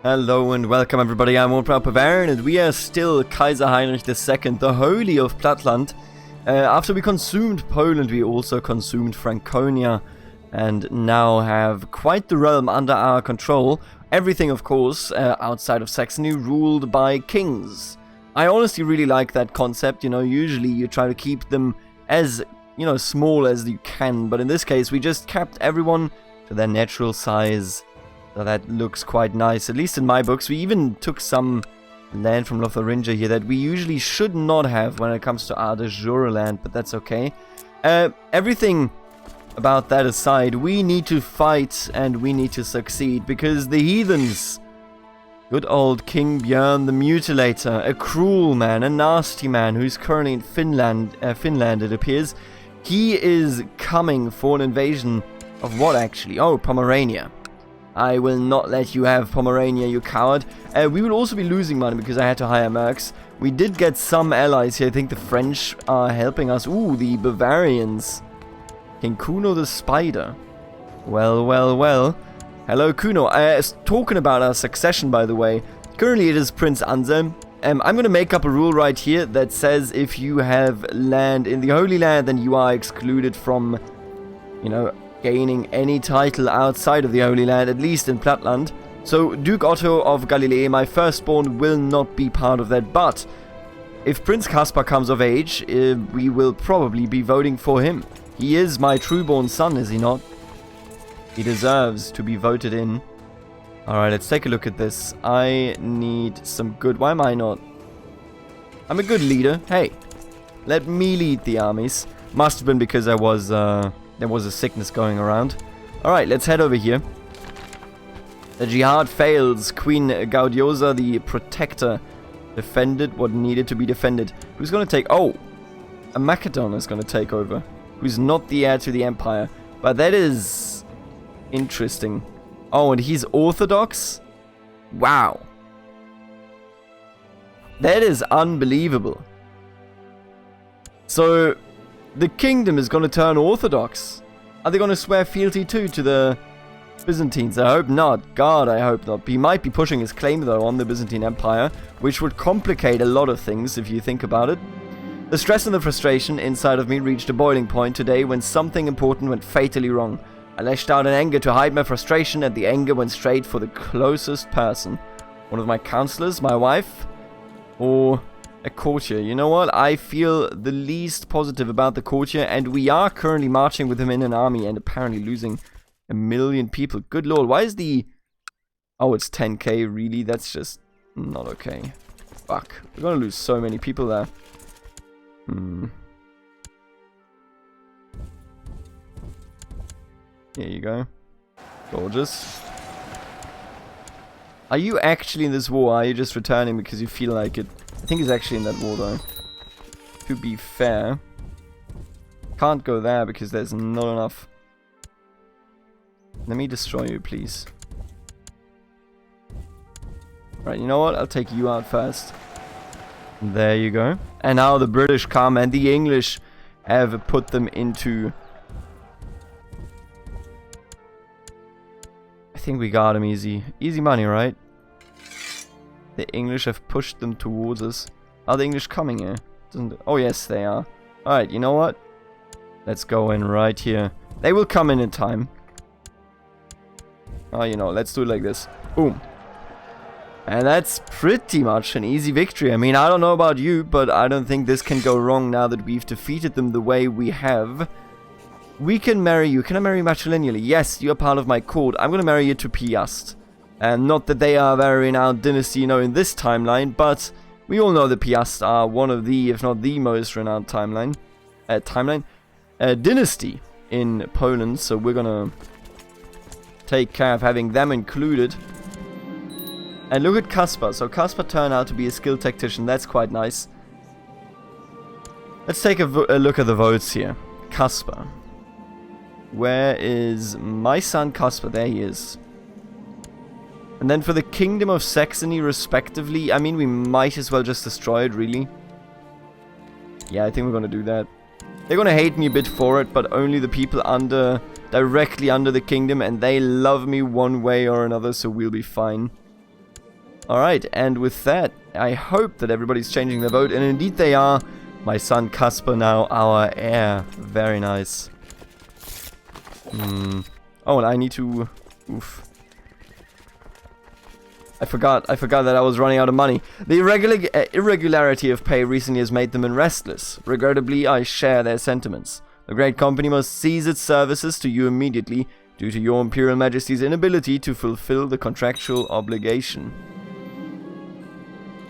Hello and welcome everybody, I'm One Proud Bavarian and we are still Kaiser Heinrich II, the Holy of Plattland. After we consumed Poland, we also consumed Franconia and now have quite the realm under our control. Everything, of course, outside of Saxony ruled by kings. I honestly really like that concept, usually you try to keep them as, small as you can, but in this case we just kept everyone to their natural size. So that looks quite nice, at least in my books. We even took some land from Lotharingia here that we usually should not have when it comes to our de jure land, but that's okay. Everything about that aside, we need to fight and we need to succeed, because the heathens, good old King Björn the Mutilator, a cruel man, a nasty man who's currently in Finland it appears, he is coming for an invasion of what actually? Oh, Pomerania. I will not let you have Pomerania, you coward. We will also be losing money because I had to hire mercs. We did get some allies here. I think the French are helping us. Ooh, the Bavarians. King Kuno the Spider. Well. Hello, Kuno. Talking about our succession, by the way. Currently, it is Prince Anselm. I'm going to make up a rule right here that says if you have land in the Holy Land, then you are excluded from, gaining any title outside of the Holy Land, at least in Plattland. So Duke Otto of Galilee, my firstborn, will not be part of that, but if Prince Caspar comes of age, we will probably be voting for him. He is my trueborn son, is he not? He deserves to be voted in. Alright, let's take a look at this. I need some good... Why am I not? I'm a good leader. Hey, let me lead the armies. Must have been because there was a sickness going around. Alright, let's head over here. The jihad fails. Queen Gaudiosa, the protector, defended what needed to be defended. Who's going to take... Oh! A Macedon is going to take over. Who's not the heir to the empire. But that is... interesting. Oh, and he's Orthodox? Wow. That is unbelievable. So... the kingdom is going to turn Orthodox. Are they going to swear fealty too to the Byzantines? I hope not. God, I hope not. He might be pushing his claim though on the Byzantine Empire, which would complicate a lot of things if you think about it. The stress and the frustration inside of me reached a boiling point today when something important went fatally wrong. I lashed out in anger to hide my frustration, and the anger went straight for the closest person. One of my counselors, my wife, or... a courtier. You know what? I feel the least positive about the courtier, and we are currently marching with him in an army and apparently losing 1 million people. Good lord, why is the... Oh, it's 10k, really? That's just not okay. Fuck. We're gonna lose so many people there. Here you go. Gorgeous. Are you actually in this war? Are you just returning because you feel like it? I think he's actually in that war though. To be fair. Can't go there because there's not enough. Let me destroy you, please. Right, you know what? I'll take you out first. There you go. And now the British come and the English have put them into... I think we got him easy. Easy money, right? The English have pushed them towards us. Are the English coming here? Oh, yes, they are. Alright, you know what? Let's go in right here. They will come in time. Oh, let's do it like this. Boom. And that's pretty much an easy victory. I mean, I don't know about you, but I don't think this can go wrong now that we've defeated them the way we have. We can marry you. Can I marry you matrilineally? Yes, you're part of my court. I'm going to marry you to Piast. And not that they are a very renowned dynasty, in this timeline, but we all know the Piast are one of the, if not the most renowned dynasty in Poland, so we're gonna take care of having them included. And look at Caspar. So Caspar turned out to be a skilled tactician. That's quite nice. Let's take a look at the votes here. Caspar. Where is my son Caspar? There he is. And then for the Kingdom of Saxony, respectively, I mean, we might as well just destroy it, really. Yeah, I think we're gonna do that. They're gonna hate me a bit for it, but only the people directly under the kingdom, and they love me one way or another, so we'll be fine. Alright, and with that, I hope that everybody's changing their vote, and indeed they are. My son Casper now our heir. Very nice. Oh, and I need to... Oof. I forgot that I was running out of money. The irregularity of pay recently has made them restless. Regrettably, I share their sentiments. The great company must cease its services to you immediately, due to your Imperial Majesty's inability to fulfill the contractual obligation.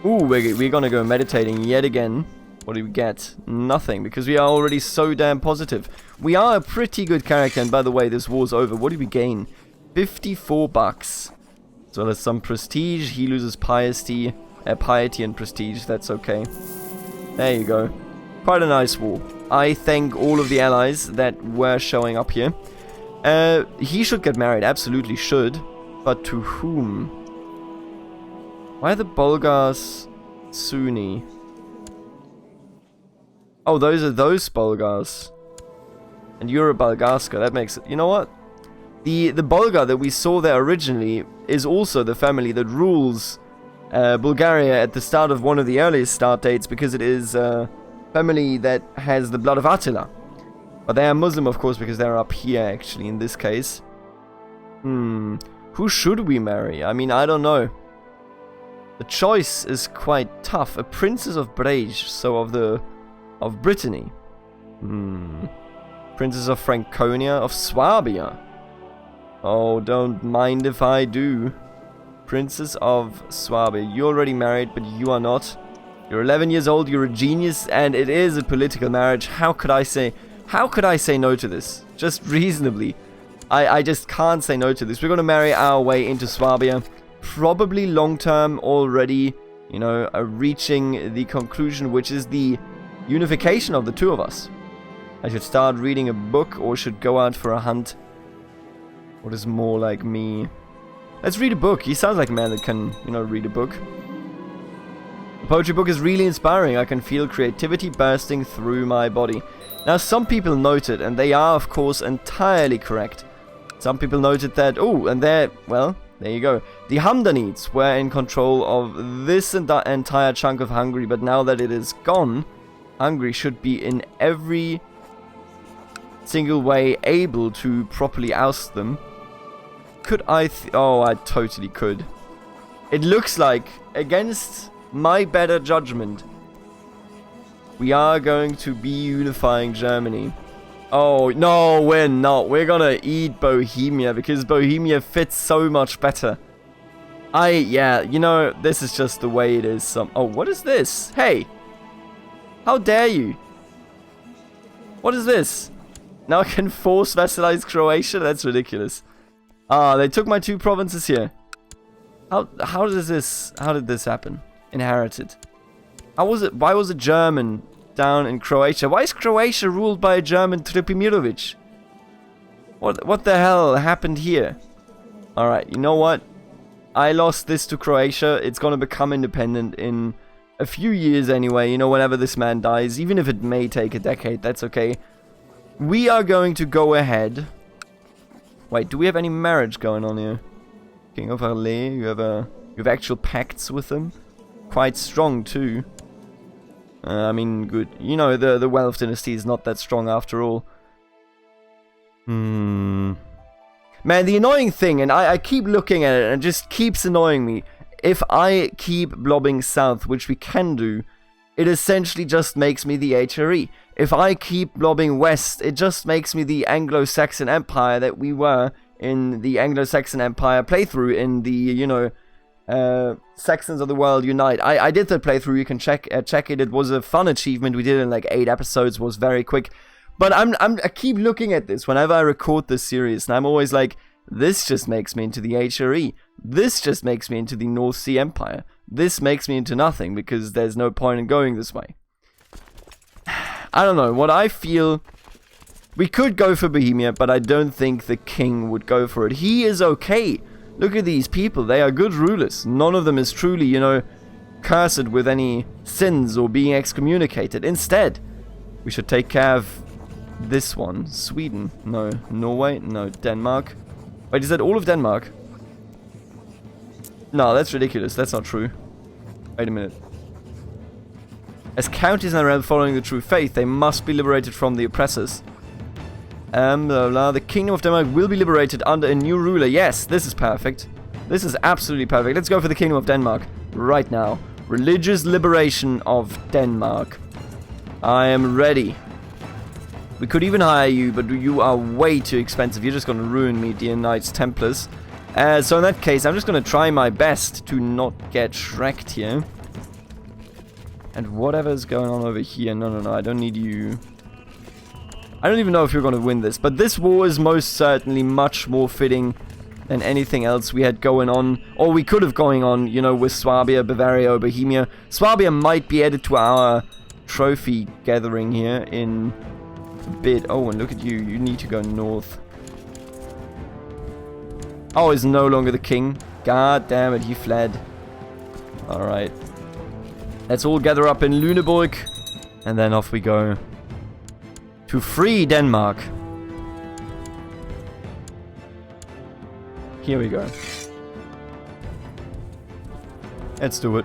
Ooh, we're gonna go meditating yet again. What do we get? Nothing, because we are already so damn positive. We are a pretty good character, and by the way, this war's over. What do we gain? 54 bucks. As well as some prestige. He loses piety and prestige. That's okay. There you go. Quite a nice war. I thank all of the allies that were showing up here. He should get married. Absolutely should. But to whom? Why are the Bulgars Sunni? Oh, those are those Bulgars. And you're a Bulgarska. That makes it... You know what? The Bulgar that we saw there originally is also the family that rules Bulgaria at the start of one of the earliest start dates, because it is a family that has the blood of Attila. But they are Muslim, of course, because they're up here, actually, in this case. Who should we marry? I mean, I don't know. The choice is quite tough. A princess of Brege, so of Brittany. Princess of Franconia, of Swabia. Oh, don't mind if I do. Princess of Swabia. You're already married, but you are not. You're 11 years old, you're a genius, and it is a political marriage. How could I say no to this? Just reasonably. I just can't say no to this. We're going to marry our way into Swabia. Probably long term already, you know, reaching the conclusion, which is the unification of the two of us. I should start reading a book or should go out for a hunt. What is more like me? Let's read a book. He sounds like a man that can, you know, read a book. The poetry book is really inspiring. I can feel creativity bursting through my body. Now, some people noted, and they are, of course, entirely correct. Some people noted that, oh, and they're, well, there you go. The Hamdanids were in control of this entire chunk of Hungary, but now that it is gone, Hungary should be in every single way able to properly oust them. Could I... oh, I totally could. It looks like, against my better judgment, we are going to be unifying Germany. Oh, no, we're not. We're gonna eat Bohemia, because Bohemia fits so much better. Yeah, you know, this is just the way it is. Oh, what is this? Hey! How dare you? What is this? Now I can force vassalize Croatia? That's ridiculous. Ah, they took my 2 provinces here. How did this happen? Inherited. Why was a German down in Croatia? Why is Croatia ruled by a German Trpimirovic? What the hell happened here? Alright, you know what? I lost this to Croatia. It's gonna become independent in a few years anyway. You know, whenever this man dies. Even if it may take a decade, that's okay. We are going to go ahead. Wait, do we have any marriage going on here? King of Arlé, you have actual pacts with them? Quite strong too. I mean, good. You know, the Welf dynasty is not that strong after all. Man, the annoying thing, and I keep looking at it and it just keeps annoying me. If I keep blobbing south, which we can do, it essentially just makes me the HRE. If I keep blobbing west, it just makes me the Anglo-Saxon Empire that we were in the Anglo-Saxon Empire playthrough in the, you know, Saxons of the World Unite. I did that playthrough. You can check it. It was a fun achievement. We did it in like 8 episodes. Was very quick. But I keep looking at this whenever I record this series, and I'm always like, this just makes me into the HRE. This just makes me into the North Sea Empire. This makes me into nothing, because there's no point in going this way. I don't know. What I feel... We could go for Bohemia, but I don't think the king would go for it. He is okay. Look at these people. They are good rulers. None of them is truly, you know, cursed with any sins or being excommunicated. Instead, we should take care of this one. Sweden. No. Norway. No. Denmark. Wait, is that all of Denmark? No, that's ridiculous. That's not true. Wait a minute. As counties in the realm following the true faith, they must be liberated from the oppressors. Blah, blah. The Kingdom of Denmark will be liberated under a new ruler. Yes, this is perfect. This is absolutely perfect. Let's go for the Kingdom of Denmark right now. Religious liberation of Denmark. I am ready. We could even hire you, but you are way too expensive. You're just going to ruin me, dear Knights Templars. So in that case, I'm just going to try my best to not get shreked here. And whatever's going on over here. No, I don't need you. I don't even know if you're going to win this. But this war is most certainly much more fitting than anything else we had going on. Or we could have going on, you know, with Swabia, Bavaria, or Bohemia. Swabia might be added to our trophy gathering here in a bit. Oh, and look at you. You need to go north. Oh, he's no longer the king. God damn it, he fled. Alright. Let's all gather up in Lüneburg. And then off we go. To free Denmark. Here we go. Let's do it.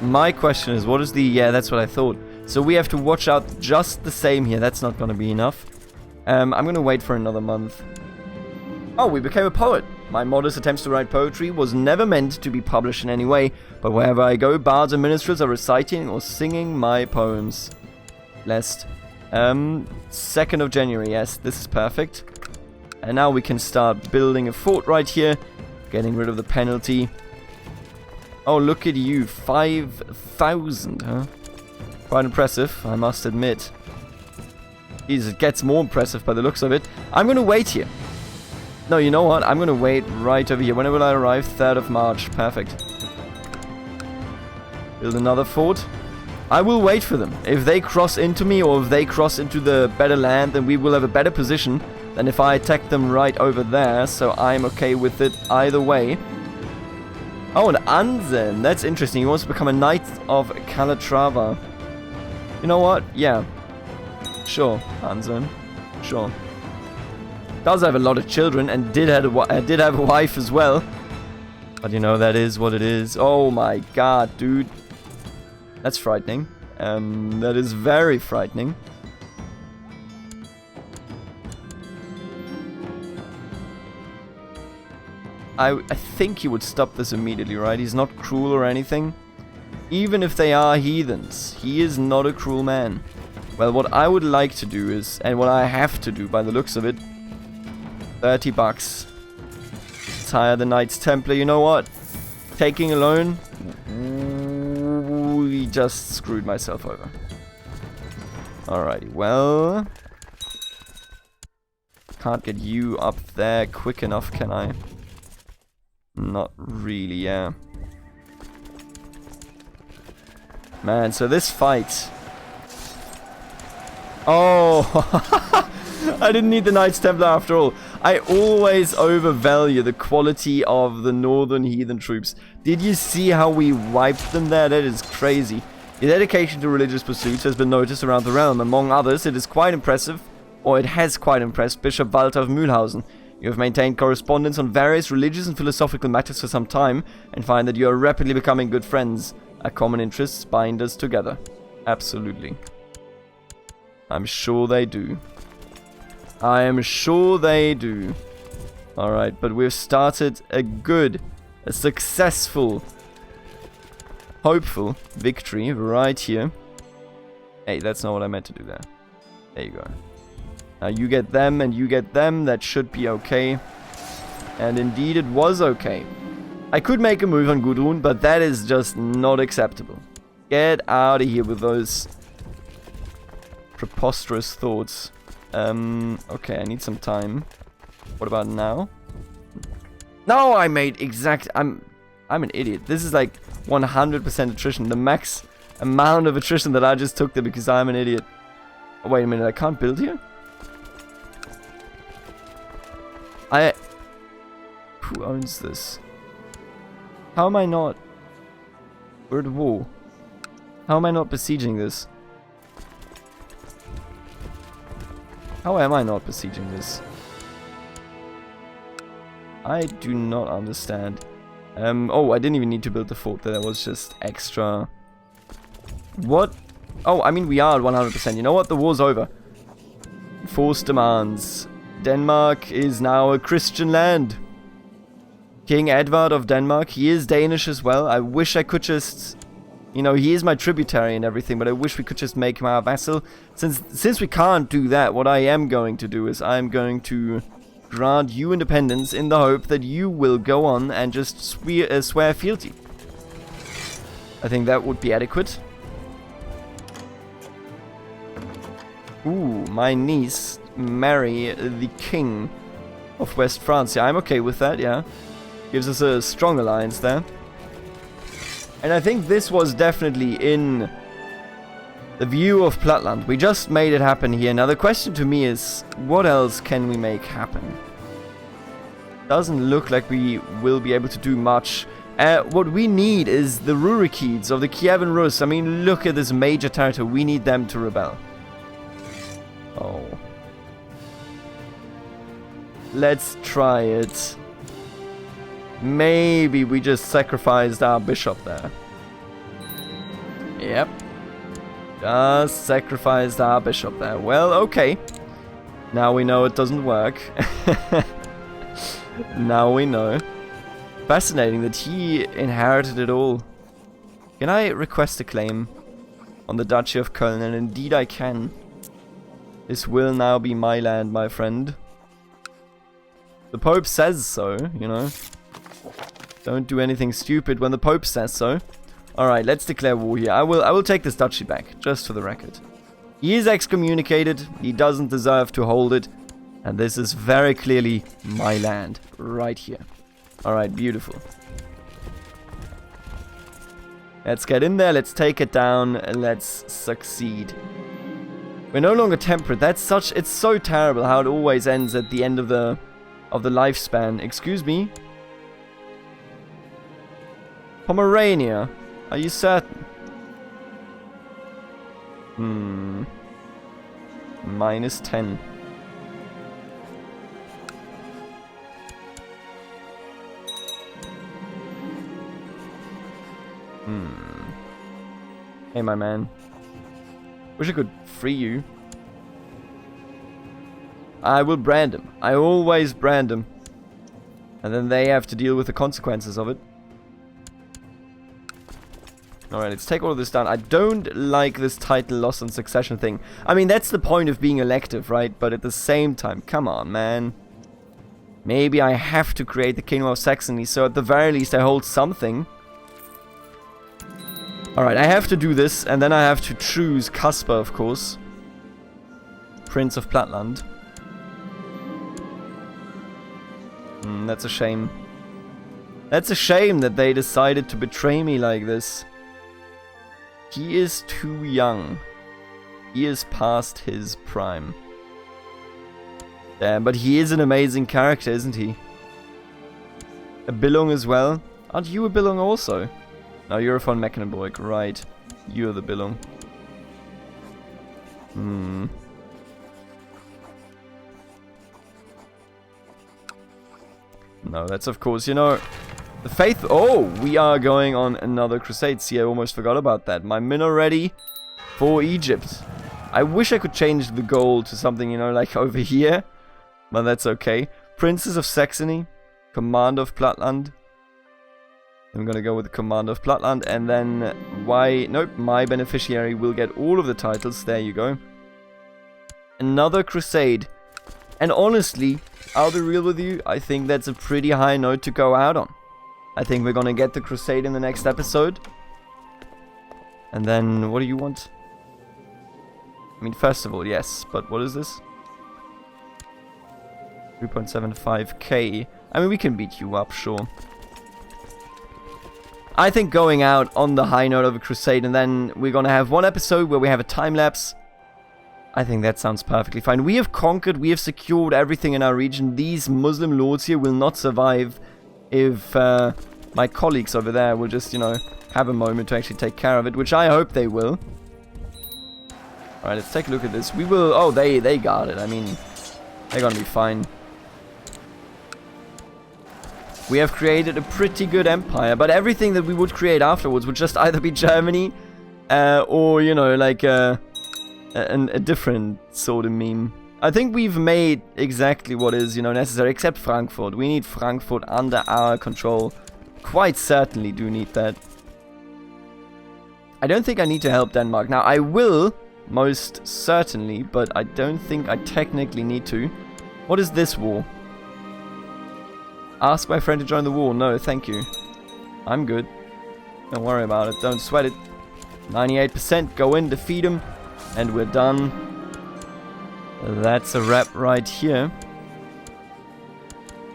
My question is, what is the... Yeah, that's what I thought. So we have to watch out just the same here. That's not going to be enough. I'm going to wait for another month. Oh, we became a poet. My modest attempts to write poetry was never meant to be published in any way, but wherever I go, bards and minstrels are reciting or singing my poems. Blessed. 2nd of January, yes, this is perfect. And now we can start building a fort right here, getting rid of the penalty. Oh, look at you, 5,000, huh? Quite impressive, I must admit. Jeez, it gets more impressive by the looks of it. I'm gonna wait here. No, you know what? I'm gonna wait right over here. When will I arrive? 3rd of March. Perfect. Build another fort. I will wait for them. If they cross into me or if they cross into the better land, then we will have a better position than if I attack them right over there. So I'm okay with it either way. Oh, and Anzen. That's interesting. He wants to become a Knight of Calatrava. You know what? Yeah. Sure, Anzen. Sure. Does have a lot of children and did have a wife as well. But you know, that is what it is. Oh my god, dude. That's frightening. That is very frightening. I think he would stop this immediately, right? He's not cruel or anything. Even if they are heathens, he is not a cruel man. Well, what I would like to do is, and what I have to do by the looks of it, 30 bucks. Let's hire the Knights Templar. You know what? Taking a loan, we just screwed myself over. Alrighty, well... Can't get you up there quick enough, can I? Not really, yeah. Man, so this fight... Oh! I didn't need the Knights Templar after all. I always overvalue the quality of the northern heathen troops. Did you see how we wiped them there? That is crazy. Your dedication to religious pursuits has been noticed around the realm. Among others, it is quite impressive, or it has quite impressed Bishop Walter of Mühlhausen. You have maintained correspondence on various religious and philosophical matters for some time, and find that you are rapidly becoming good friends. Our common interests bind us together. Absolutely. I'm sure they do. I am sure they do. Alright, but we've started a successful, hopeful victory right here. Hey, that's not what I meant to do there. There you go. Now you get them and you get them. That should be okay. And indeed it was okay. I could make a move on Gudrun, but that is just not acceptable. Get out of here with those preposterous thoughts. Okay, I need some time. What about now? No, I made exact... I'm an idiot. This is like 100% attrition. The max amount of attrition that I just took there because I'm an idiot. Oh, wait a minute, I can't build here? Who owns this? How am I not... We're at war. How am I not besieging this? How am I not besieging this? I do not understand. Oh, I didn't even need to build the fort. That was just extra. What? Oh, I mean, we are at 100%. You know what? The war's over. Forced demands. Denmark is now a Christian land. King Edvard of Denmark. He is Danish as well. I wish I could just... You know, he is my tributary and everything, but I wish we could just make him our vassal. Since we can't do that, what I am going to do is I'm going to grant you independence in the hope that you will go on and just swear fealty. I think that would be adequate. Ooh, my niece marry the king of West France. Yeah, I'm okay with that, yeah. Gives us a strong alliance there. And I think this was definitely in the view of Platland. We just made it happen here. Now the question to me is, what else can we make happen? Doesn't look like we will be able to do much. What we need is the Rurikids of the Kievan Rus. I mean, look at this major territory. We need them to rebel. Oh. Let's try it. Maybe we just sacrificed our bishop there. Yep. Just sacrificed our bishop there. Well, okay. Now we know it doesn't work. Now we know. Fascinating that he inherited it all. Can I request a claim on the Duchy of Köln? And indeed I can. This will now be my land, my friend. The Pope says so, you know. Don't do anything stupid when the Pope says so. Alright, let's declare war here. I will take this duchy back, just for the record. He is excommunicated. He doesn't deserve to hold it. And this is very clearly my land, right here. Alright, beautiful. Let's get in there, let's take it down, and let's succeed. We're no longer temperate. It's so terrible how it always ends at the end of the lifespan. Excuse me? Pomerania, are you certain? -10. Hey, my man. Wish I could free you. I will brand him. I always brand him. And then they have to deal with the consequences of it. Alright, let's take all of this down. I don't like this title loss on succession thing. I mean, that's the point of being elective, right? But at the same time, come on, man. Maybe I have to create the Kingdom of Saxony, so at the very least I hold something. Alright, I have to do this, and then I have to choose Caspar, of course. Prince of Platland. That's a shame. That's a shame that they decided to betray me like this. He is too young. He is past his prime. Damn, but he is an amazing character, isn't he? A Billung as well? Aren't you a Billung also? No, you're a von Mecklenburg, right. You're the Billung. No, that's of course, you know... The faith... Oh, we are going on another crusade. See, I almost forgot about that. My men are ready for Egypt. I wish I could change the goal to something, you know, like over here. But that's okay. Princes of Saxony. Commander of Platland. I'm gonna go with the Commander of Platland. And then... Nope, my beneficiary will get all of the titles. There you go. Another crusade. And honestly, I'll be real with you. I think that's a pretty high note to go out on. I think we're gonna get the Crusade in the next episode. And then, what do you want? I mean, first of all, yes, but what is this? 3.75k. I mean, we can beat you up, sure. I think going out on the high note of a Crusade, and then we're gonna have one episode where we have a time-lapse. I think that sounds perfectly fine. We have conquered, we have secured everything in our region. These Muslim lords here will not survive if my colleagues over there will just, you know, have a moment to actually take care of it, which I hope they will. Alright, let's take a look at this. We will... Oh, they got it. I mean, they're gonna be fine. we have created a pretty good empire. But everything that we would create afterwards would just either be Germany, or, you know, like a different sort of meme. I think we've made exactly what is, you know, necessary, except Frankfurt. We need Frankfurt under our control. Quite certainly do need that. I don't think I need to help Denmark. Now, I will, most certainly, but I don't think I technically need to. What is this war? Ask my friend to join the war. No, thank you. I'm good. Don't worry about it. Don't sweat it. 98%. Go in, defeat him, and we're done. That's a wrap right here.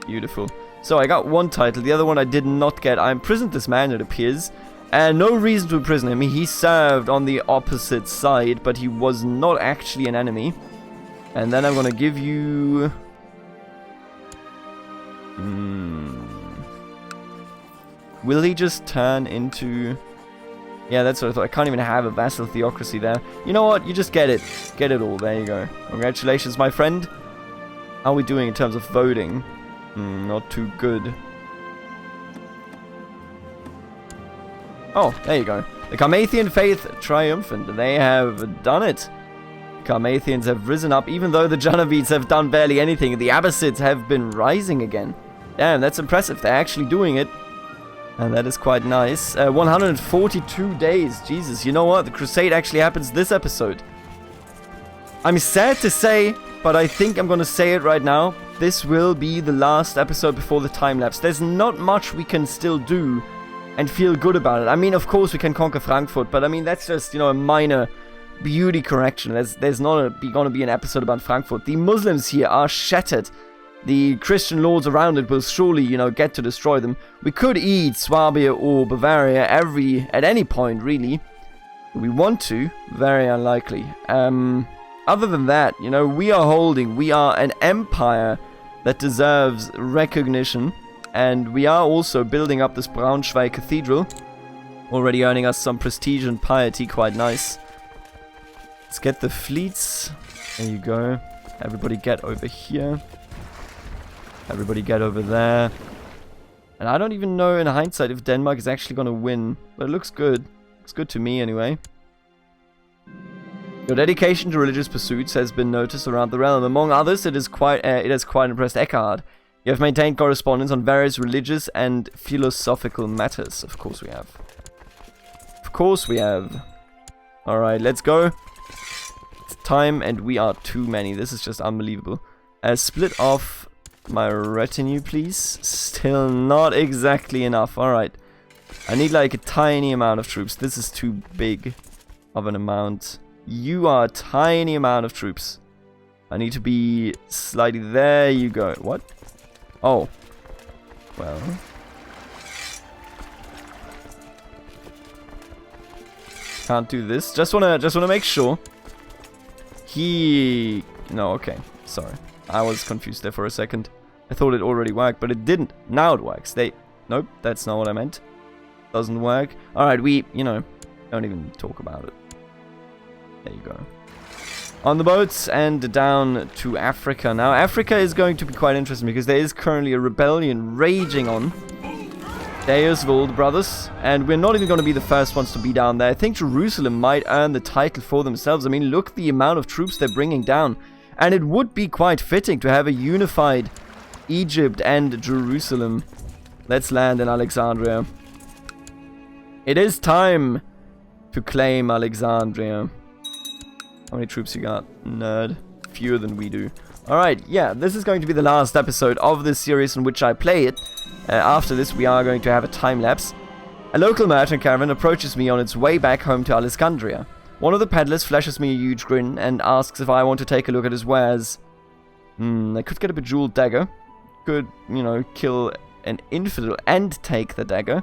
Beautiful. So I got one title. The other one I did not get. I imprisoned this man, it appears. And no reason to imprison him. He served on the opposite side, but he was not actually an enemy. And then I'm gonna give you... Will he just turn into... Yeah, that's what I thought. I can't even have a vassal theocracy there. You know what? You just get it. Get it all. There you go. Congratulations, my friend. How are we doing in terms of voting? Not too good. Oh, there you go. The Carmathian faith triumphant. They have done it. Carmathians have risen up, even though the Genovese have done barely anything. The Abbasids have been rising again. Damn, that's impressive. They're actually doing it. And that is quite nice. 142 days. Jesus, you know what? The Crusade actually happens this episode. I'm sad to say, but I think I'm gonna say it right now. This will be the last episode before the time lapse. There's not much we can still do and feel good about it. I mean, of course we can conquer Frankfurt, but I mean, that's just, you know, a minor beauty correction. There's not gonna be an episode about Frankfurt. The Muslims here are shattered. The Christian lords around it will surely, you know, get to destroy them. We could eat Swabia or Bavaria at any point, really. We want to. Very unlikely. Other than that, you know, we are an empire that deserves recognition. And we are also building up this Braunschweig Cathedral. Already earning us some prestige and piety, quite nice. Let's get the fleets. There you go. Everybody get over here. Everybody get over there. And I don't even know in hindsight if Denmark is actually going to win. But it looks good. Looks good to me anyway. Your dedication to religious pursuits has been noticed around the realm. Among others, it has quite impressed Eckhard. You have maintained correspondence on various religious and philosophical matters. Of course we have. Of course we have. Alright, let's go. It's time and we are too many. This is just unbelievable. Split off my retinue, please. Still not exactly enough. Alright. I need like a tiny amount of troops. This is too big of an amount. You are a tiny amount of troops. I need to be slightly... There you go. What? Oh. Well. Can't do this. Just wanna make sure. No, okay. Sorry. I was confused there for a second. I thought it already worked, but it didn't. Now it works. Nope, that's not what I meant. Doesn't work. Alright, don't even talk about it. There you go. On the boats and down to Africa. Now, Africa is going to be quite interesting because there is currently a rebellion raging on. Deusvold brothers. And we're not even going to be the first ones to be down there. I think Jerusalem might earn the title for themselves. I mean, look the amount of troops they're bringing down. And it would be quite fitting to have a unified Egypt and Jerusalem. Let's land in Alexandria. It is time to claim Alexandria. How many troops you got? Nerd. Fewer than we do. Alright, yeah, this is going to be the last episode of this series in which I play it. After this, we are going to have a time lapse. A local merchant caravan approaches me on its way back home to Alexandria. One of the peddlers flashes me a huge grin and asks if I want to take a look at his wares. I could get a bejeweled dagger. Could, you know, kill an infidel and take the dagger.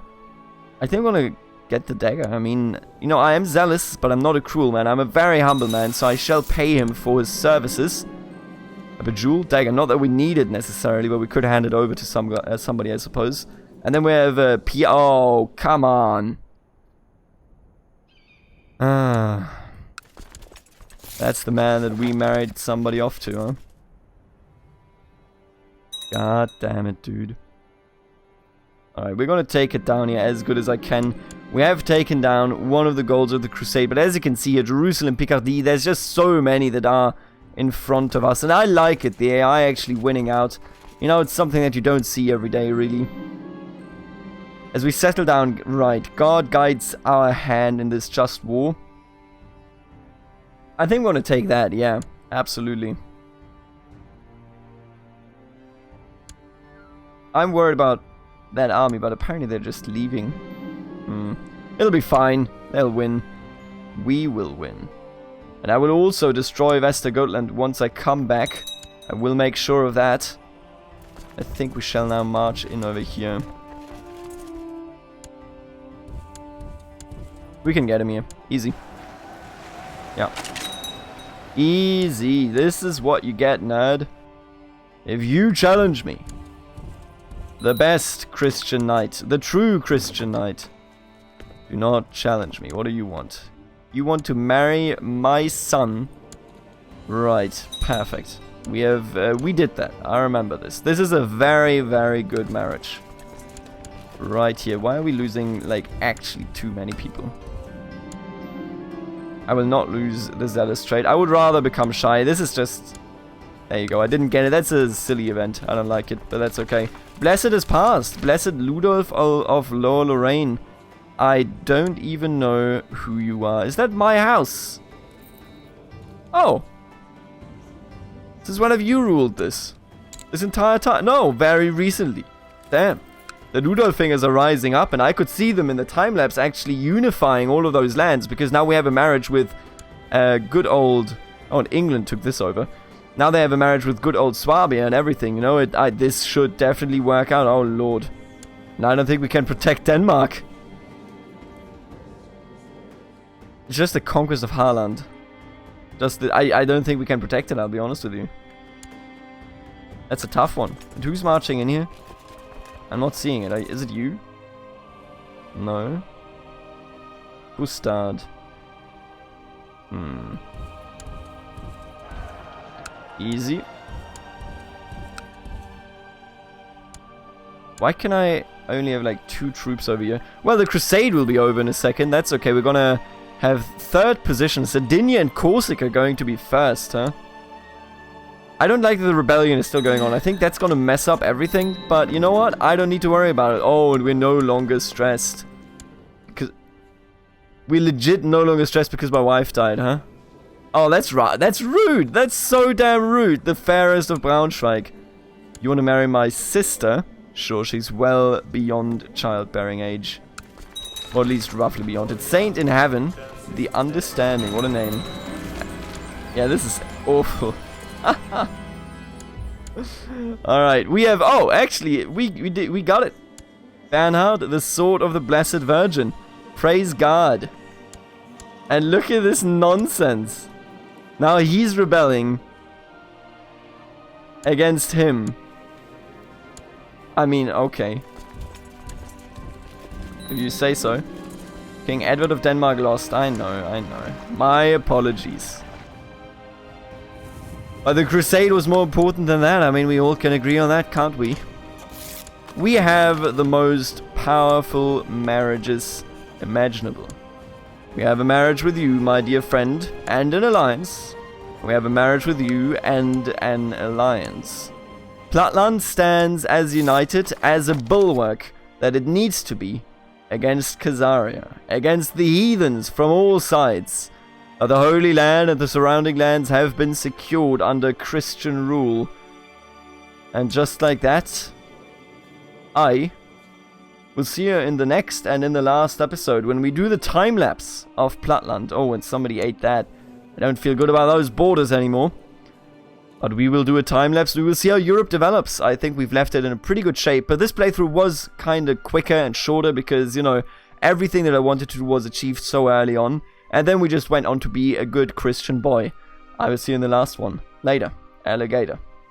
I think I'm gonna get the dagger. I mean, you know, I am zealous, but I'm not a cruel man. I'm a very humble man, so I shall pay him for his services. A bejeweled dagger. Not that we need it necessarily, but we could hand it over to somebody, I suppose. And then we have a Oh, come on. That's the man that we married somebody off to, huh? God damn it, dude. Alright, we're going to take it down here as good as I can. We have taken down one of the goals of the Crusade, but as you can see here, Jerusalem, Picardy, there's just so many that are in front of us. And I like it, the AI actually winning out. You know, it's something that you don't see every day, really. As we settle down, right, God guides our hand in this just war. I think we're going to take that, yeah, absolutely. I'm worried about that army, but apparently they're just leaving. It'll be fine. They'll win. We will win. And I will also destroy Västergötland once I come back. I will make sure of that. I think we shall now march in over here. We can get him here. Easy. Yeah. Easy. This is what you get, nerd. If you challenge me. The best Christian knight. The true Christian knight. Do not challenge me. What do you want? You want to marry my son? Right. Perfect. We did that. I remember this. This is a very, very good marriage. Right here. Why are we losing, like, actually too many people? I will not lose the zealous trait. I would rather become shy. This is just... There you go. I didn't get it. That's a silly event. I don't like it, but that's okay. Blessed is past. Blessed Ludolf of Lower Lorraine. I don't even know who you are. Is that my house? Oh. Since when have you ruled this? This entire time? No, very recently. Damn. The Ludolf fingers are rising up, and I could see them in the time-lapse actually unifying all of those lands, because now we have a marriage with good old... Oh, and England took this over. Now they have a marriage with good old Swabia and everything, you know? This should definitely work out. Oh, Lord. And I don't think we can protect Denmark. It's just the conquest of Haaland. I don't think we can protect it, I'll be honest with you. That's a tough one. And who's marching in here? I'm not seeing it. Is it you? No. Bustard. Easy. Why can I only have like 2 troops over here? Well, the Crusade will be over in a second. That's okay. We're gonna have 3rd position. Sardinia and Corsica going to be first, huh? I don't like that the rebellion is still going on. I think that's gonna mess up everything. But you know what? I don't need to worry about it. Oh, and we're no longer stressed. Because we're legit no longer stressed because my wife died, huh? Oh, that's right. That's rude. That's so damn rude. The fairest of Braunschweig. You want to marry my sister? Sure, she's well beyond childbearing age. Or at least roughly beyond. It's Saint in Heaven. The Understanding. What a name. Yeah, this is awful. Alright, we have... Oh, actually, we got it. Bernhard, the Sword of the Blessed Virgin. Praise God. And look at this nonsense. Now he's rebelling against him. I mean, okay. If you say so. King Edward of Denmark lost. I know. My apologies. But the Crusade was more important than that. I mean, we all can agree on that, can't we? We have the most powerful marriages imaginable. We have a marriage with you, my dear friend, and an alliance. We have a marriage with you and an alliance. Plattland stands as united as a bulwark that it needs to be against Khazaria, against the heathens from all sides. The Holy Land and the surrounding lands have been secured under Christian rule. And just like that, we'll see you in the next and in the last episode when we do the time-lapse of Plattland. Oh, and somebody ate that. I don't feel good about those borders anymore. But we will do a time-lapse. We will see how Europe develops. I think we've left it in a pretty good shape. But this playthrough was kind of quicker and shorter because, you know, everything that I wanted to do was achieved so early on. And then we just went on to be a good Christian boy. I will see you in the last one. Later. Alligator.